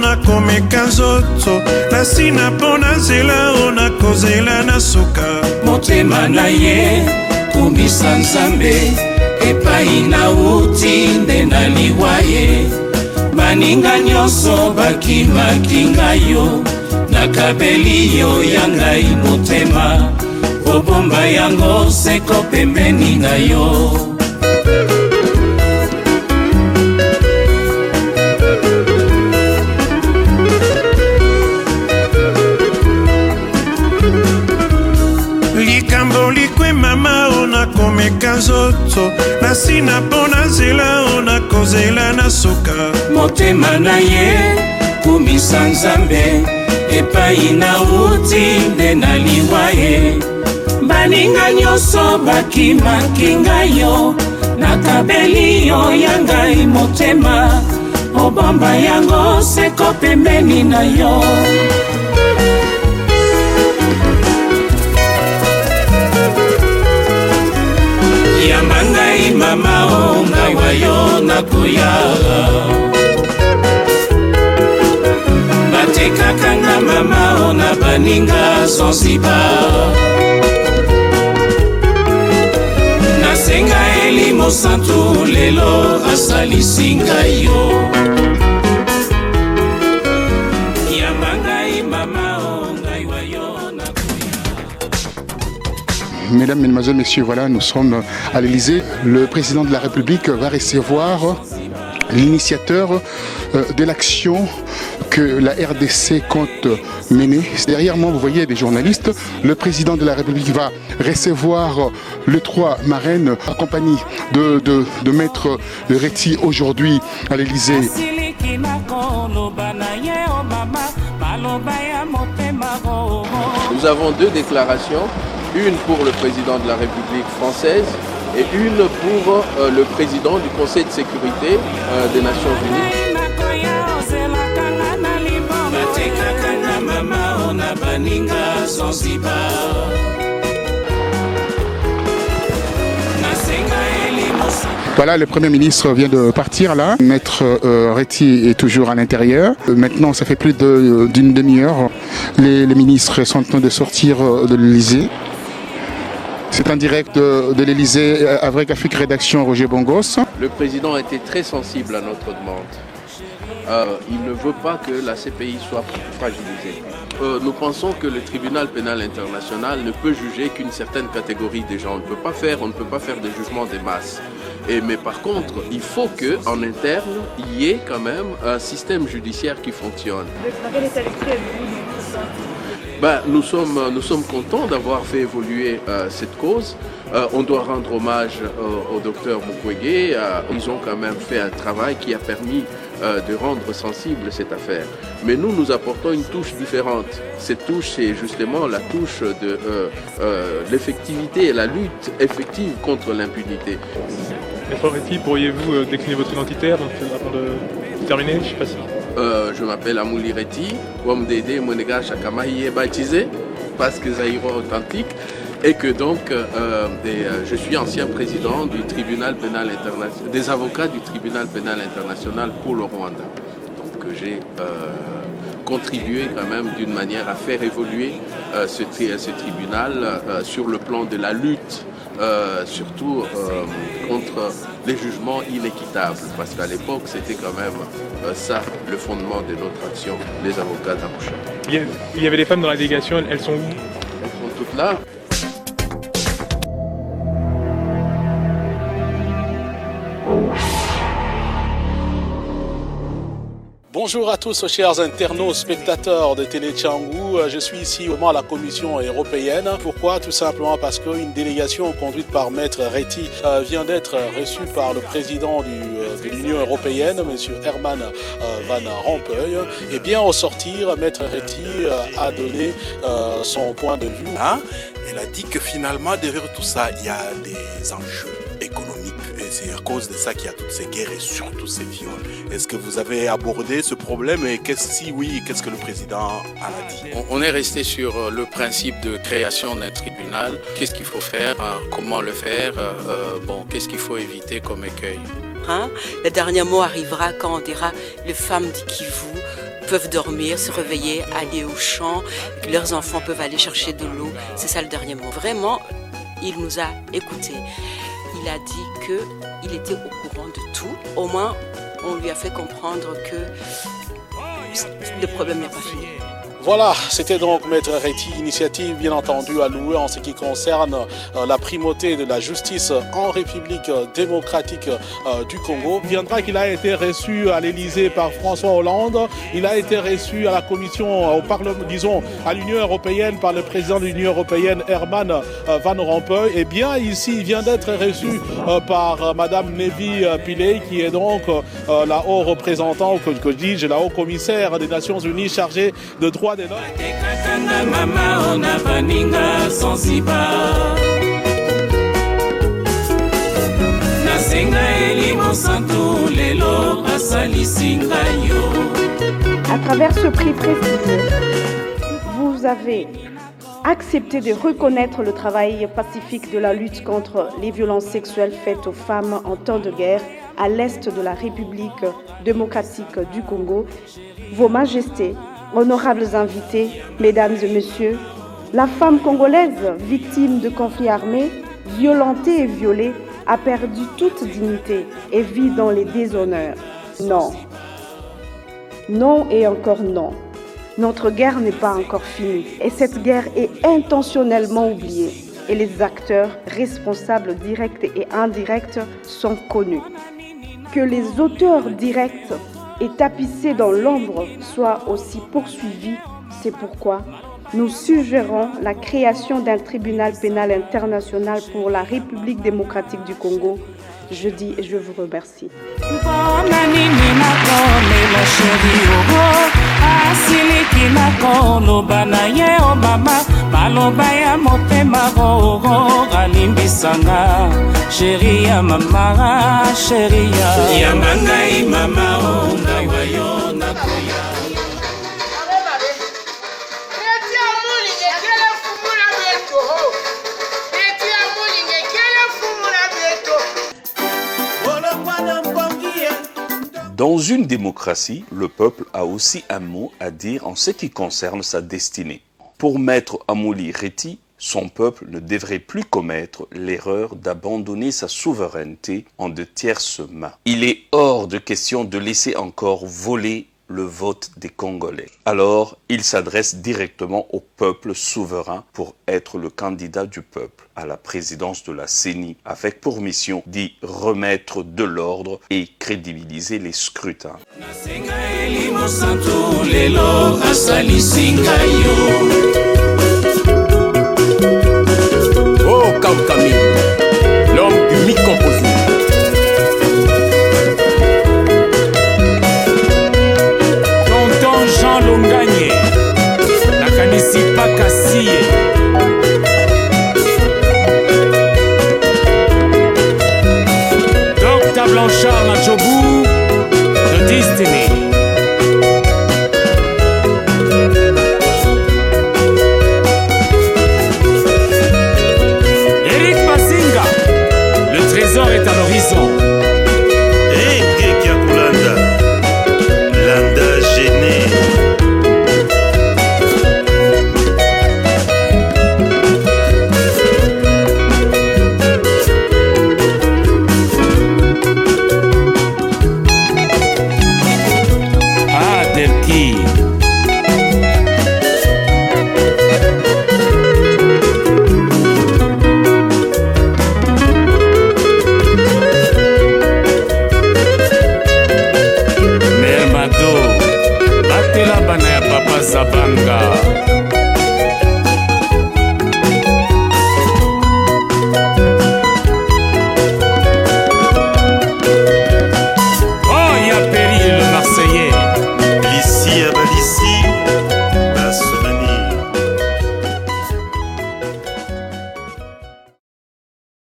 ona komeka nzoto nasina mpo na nzela ona kozela na suka motema na ye kumbisa nzambe epai na uti nde na liwa ye baninga nyonso bakimaki ngai yo nakabeli yo ya ngai motema obomba yango seko pembeni na yo likambo likwe mama ona komeka nzoto nasina mpo na nzela ona kozela na suka motema na ye kumisa nzambe epai na uti nde na liwa ye baninga nyonso bakimaki ngai yo nakabeli yo ya ngai motema obomba yango seko pembeni na yo yamba ngai mama o ngai wa yo nakoya batekaka nga mama o na baninga Zanzibar nasenga elimo santu lelo asalisi ngai yo yamba ngai mama o ngai wa yo nakoya. Mesdames, Mesdemoiselles, Messieurs, voilà, nous sommes à l'Élysée. Le président de la République va recevoir l'initiateur de l'action que la RDC compte mener. Derrière moi, vous voyez des journalistes. Le président de la République va recevoir le 3 marraines en compagnie de Maître Reti aujourd'hui à l'Élysée. Nous avons deux déclarations, une pour le président de la République française et une pour le président du Conseil de sécurité des Nations Unies. Voilà, le Premier ministre vient de partir là. Maître Reti est toujours à l'intérieur. Maintenant, ça fait plus d'une demi-heure. Les ministres sont en train de sortir de l'Élysée. C'est en direct de l'Élysée avec Afrique Rédaction Roger Bongos. Le président a été très sensible à notre demande. Il ne veut pas que la CPI soit fragilisée. Nous pensons que le tribunal pénal international ne peut juger qu'une certaine catégorie des gens. On ne peut pas faire des jugements des masses. Mais par contre, il faut qu'en interne, il y ait quand même un système judiciaire qui fonctionne. Nous sommes contents d'avoir fait évoluer cette cause. On doit rendre hommage au docteur Mukwege. Ils ont quand même fait un travail qui a permis de rendre sensible cette affaire. Mais nous apportons une touche différente. Cette touche, c'est justement la touche de l'effectivité et la lutte effective contre l'impunité. Maître Reti, pourriez-vous décliner votre identité avant de terminer? Je sais pas si... Je m'appelle Amouli Reti, Wamdede Monega Chakamahi baptisé, parce que Zaïro authentique, et que donc je suis ancien président du tribunal pénal international, des avocats du tribunal pénal international pour le Rwanda. Donc j'ai contribué quand même d'une manière à faire évoluer ce tribunal sur le plan de la lutte. Surtout contre les jugements inéquitables, parce qu'à l'époque c'était quand même ça le fondement de notre action, les avocats d'Arusha. Il y avait des femmes dans la délégation, elles sont où? Elles sont toutes là. Bonjour à tous, chers internautes, spectateurs de Télé Tchangou. Je suis ici à la Commission européenne. Pourquoi? Tout simplement parce qu'une délégation conduite par Maître Reti vient d'être reçue par le président de l'Union européenne, M. Herman Van Rompuy. Et bien au sortir, Maître Reti a donné son point de vue. Elle a dit que finalement, derrière tout ça, il y a des enjeux économiques. Et c'est à cause de ça qu'il y a toutes ces guerres et surtout ces viols. Est-ce que vous avez abordé ce problème et si oui, qu'est-ce que le président en a dit? On est resté sur le principe de création d'un tribunal. Qu'est-ce qu'il faut faire? Comment le faire? Qu'est-ce qu'il faut éviter comme écueil? Le dernier mot arrivera quand on dira les femmes du Kivu peuvent dormir, se réveiller, aller au champ, que leurs enfants peuvent aller chercher de l'eau. C'est ça le dernier mot. Vraiment, il nous a écoutés. Il a dit qu'il était au courant de tout. Au moins, on lui a fait comprendre que le problème n'est pas fini. Voilà, c'était donc Maître Reti, initiative bien entendu à louer en ce qui concerne la primauté de la justice en République démocratique du Congo. Il viendra qu'il a été reçu à l'Élysée par François Hollande, il a été reçu à la Commission, au Parlement, disons à l'Union européenne par le président de l'Union européenne Herman Van Rompuy. Et bien ici, il vient d'être reçu par Madame Nevi Pillay, qui est donc la haut représentante, que dis-je, la haut commissaire des Nations Unies chargée de droits de l'homme. À travers ce prix prestigieux, vous avez accepté de reconnaître le travail pacifique de la lutte contre les violences sexuelles faites aux femmes en temps de guerre à l'est de la République démocratique du Congo. Vos Majestés, honorables invités, mesdames et messieurs, la femme congolaise, victime de conflits armés, violentée et violée, a perdu toute dignité et vit dans les déshonneurs. Non. Non et encore non. Notre guerre n'est pas encore finie et cette guerre est intentionnellement oubliée et les acteurs responsables directs et indirects sont connus. Que les auteurs directs et tapissés dans l'ombre soient aussi poursuivis. C'est pourquoi nous suggérons la création d'un tribunal pénal international pour la République démocratique du Congo. Je dis et je vous remercie. Dans une démocratie, le peuple a aussi un mot à dire en ce qui concerne sa destinée. Pour Maître Amouli Reti, son peuple ne devrait plus commettre l'erreur d'abandonner sa souveraineté en de tierces mains. Il est hors de question de laisser encore voler le vote des Congolais. Alors, il s'adresse directement au peuple souverain pour être le candidat du peuple à la présidence de la CENI, avec pour mission d'y remettre de l'ordre et crédibiliser les scrutins. Oh, Kaukami, l'homme du mythe-composé. Tonton Jean Longagné, nakanisi Pakasiye. Dr Blanchard Majobu, de Destiny.